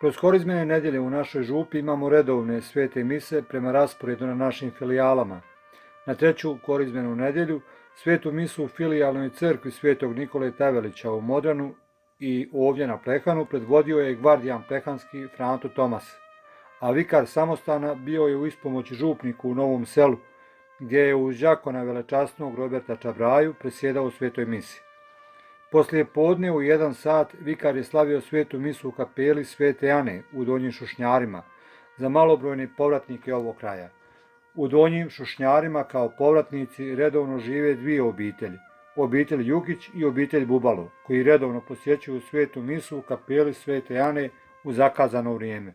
Kroz korizmene nedjelje u našoj župi imamo redovne svete mise prema rasporedu na našim filijalama. Na treću korizmenu nedjelju svetu misu u filijalnoj crkvi svetog Nikole Tevelića u Modranu i ovdje na Plehanu predvodio je gvardijan plehanski Franto Tomas, a vikar samostana bio je u ispomoći župniku u Novom Selu, gdje je uz đakona velečasnog Roberta Čabraju presjedao u svetoj misi. Poslije podne u 1 sat vikar je slavio svetu misu u kapeli Svete Ane u Donjim Šušnjarima za malobrojne povratnike ovog kraja. U Donjim Šušnjarima kao povratnici redovno žive dvije obitelji, obitelj Jukić i obitelj Bubalo, koji redovno posjećuju svetu misu u kapeli Svete Ane u zakazano vrijeme.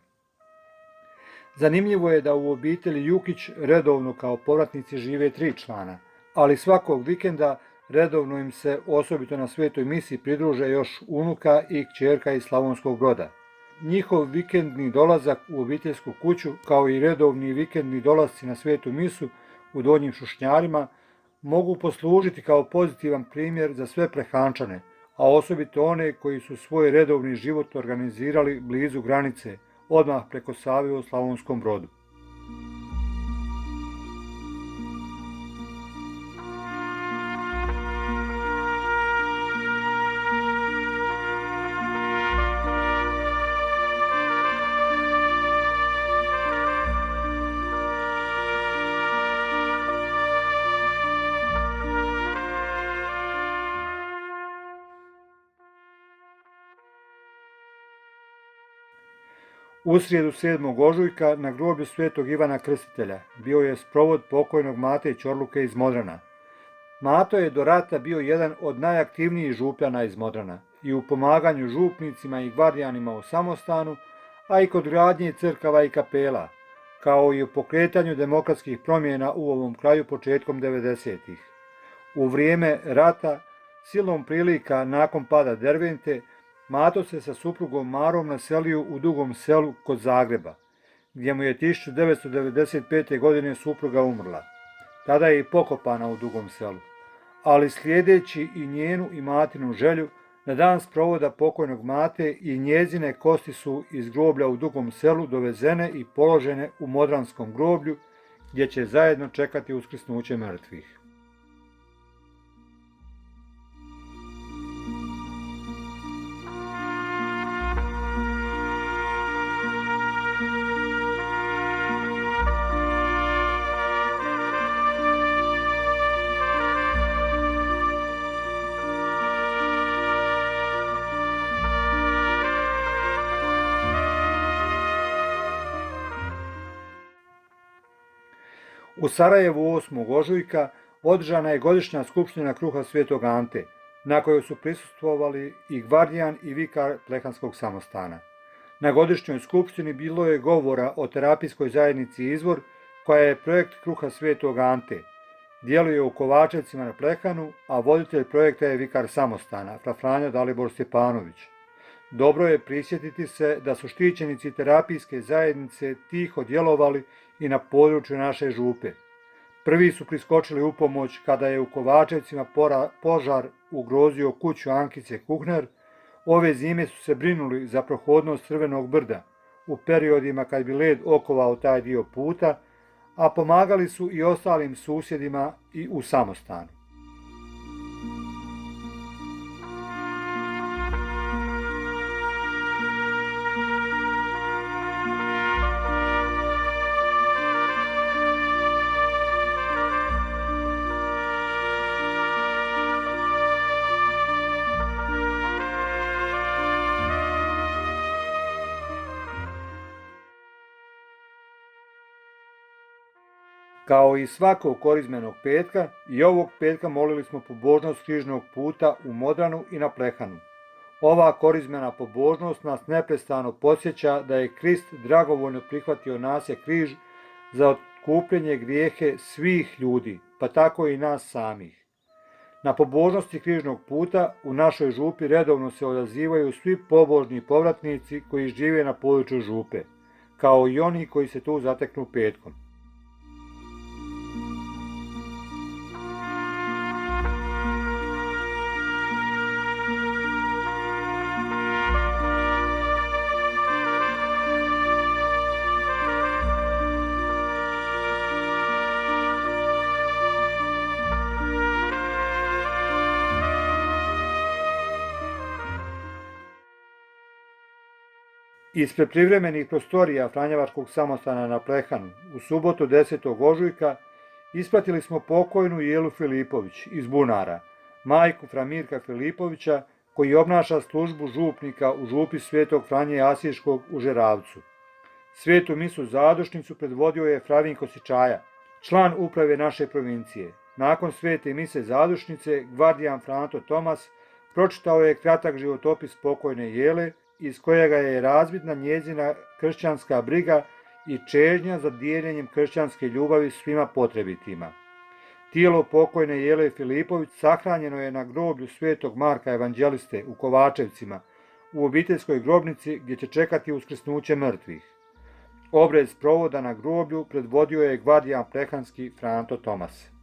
Zanimljivo je da u obitelji Jukić redovno kao povratnici žive 3 člana, ali svakog vikenda redovno im se osobito na svetoj misi pridruže još unuka i kćerka iz Slavonskog Broda. Njihov vikendni dolazak u obiteljsku kuću, kao i redovni vikendni dolasci na svetu misu u Donjim Šušnjarima, mogu poslužiti kao pozitivan primjer za sve Plehančane, a osobito one koji su svoj redovni život organizirali blizu granice, odmah preko Save u Slavonskom Brodu. U srijedu 7. ožujka na groblju svetog Ivana Krstitelja bio je sprovod pokojnog Mate Ćorluke iz Modrana. Mato je do rata bio jedan od najaktivnijih župljana iz Modrana i u pomaganju župnicima i gvardijanima u samostanu, a i kod gradnje crkava i kapela, kao i u pokretanju demokratskih promjena u ovom kraju početkom 90-ih. U vrijeme rata, silom prilika nakon pada Dervente, Mato se sa suprugom Marom naselio u Dugom Selu kod Zagreba, gdje mu je 1995. godine supruga umrla. Tada je i pokopana u Dugom Selu, ali slijedeći i njenu i Matinu želju, na dan sprovoda pokojnog Mate i njezine kosti su iz groblja u Dugom Selu dovezene i položene u Modranskom groblju, gdje će zajedno čekati uskrsnuće mrtvih. U Sarajevu 8. ožujka održana je godišnja skupština Kruha Svetog Ante, na kojoj su prisustvovali i gvardijan i vikar Plehanskog samostana. Na godišnjoj skupštini bilo je govora o terapijskoj zajednici Izvor, koja je projekt Kruha Svetog Ante. Djeluje u Kovačevcima na Plehanu, a voditelj projekta je vikar samostana, fra Franjo Dalibor Stjepanović. Dobro je prisjetiti se da su štićenici terapijske zajednice tiho djelovali i na području naše župe. Prvi su priskočili u pomoć kada je u Kovačevcima požar ugrozio kuću Ankice Kuhner. Ove zime su se brinuli za prohodnost Crvenog brda u periodima kad bi led okovao taj dio puta, a pomagali su i ostalim susjedima i u samostanu. Kao i svakog korizmenog petka, i ovog petka molili smo pobožnost križnog puta u Modranu i na Plehanu. Ova korizmena pobožnost nas neprestano podsjeća da je Krist dragovoljno prihvatio nasje križ za otkupljenje grijehe svih ljudi, pa tako i nas samih. Na pobožnosti križnog puta u našoj župi redovno se odazivaju svi pobožni povratnici koji žive na području župe, kao i oni koji se tu zateknu petkom. Ispred privremenih prostorija Franjevačkog samostana na Plehanu u subotu 10. ožujka ispratili smo pokojnu Jelu Filipović iz Bunara, majku fra Mirka Filipovića, koji obnaša službu župnika u župi Svetog Franje Asiškog u Žeravcu. Svetu misu zadušnicu predvodio je fra Vinko Sičaja, član uprave naše provincije. Nakon svete mise zadušnice, gvardijan Franto Tomas pročitao je kratak životopis pokojne Jele, iz kojega je razvidna njezina kršćanska briga i čežnja za dijeljenjem kršćanske ljubavi svima potrebitima. Tijelo pokojne Jele Filipović sahranjeno je na groblju Svetog Marka Evanđeliste u Kovačevcima, u obiteljskoj grobnici gdje će čekati uskrsnuće mrtvih. Obred sprovoda na groblju predvodio je gvardijan plehanski Franto Tomas.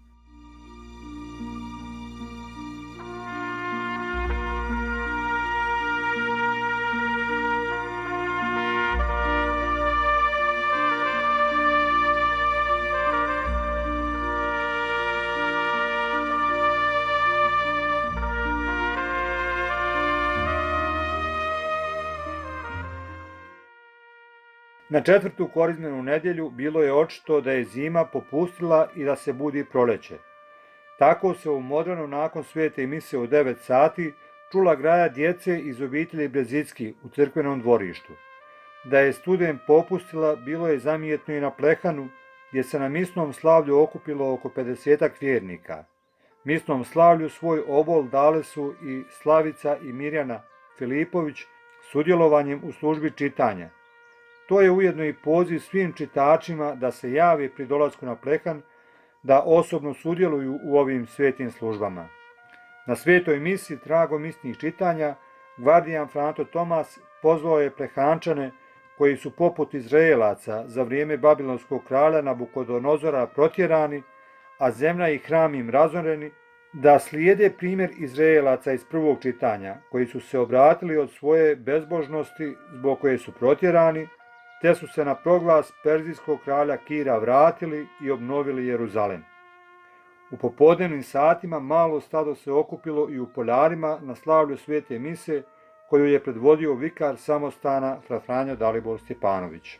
Na četvrtu korizmenu nedjelju bilo je očito da je zima popustila i da se budi proleće. Tako se u Modranu nakon svete mise u 9 sati čula graja djece iz obitelji Brezicki u crkvenom dvorištu. Da je studen popustila bilo je zamijetno i na Plehanu, gdje se na misnom slavlju okupilo oko 50 vjernika. Misnom slavlju svoj obol dale su i Slavica i Mirjana Filipović sudjelovanjem u službi čitanja. To je ujedno i poziv svim čitačima da se jave pri dolasku na Plehan, da osobno sudjeluju u ovim svetim službama. Na svetoj misi tragom misnih čitanja, gvardijan Franto Tomas pozvao je Plehančane, koji su poput Izraelaca za vrijeme babilonskog kralja Nabukodonozora protjerani, a zemlja i hram im razoreni, da slijede primjer Izraelaca iz prvog čitanja, koji su se obratili od svoje bezbožnosti zbog koje su protjerani, te su se na proglas perzijskog kralja Kira vratili i obnovili Jeruzalem. U popodnevnim satima malo stado se okupilo i u Poljarima na slavlju svete mise, koju je predvodio vikar samostana fra Franjo Dalibor Stjepanović.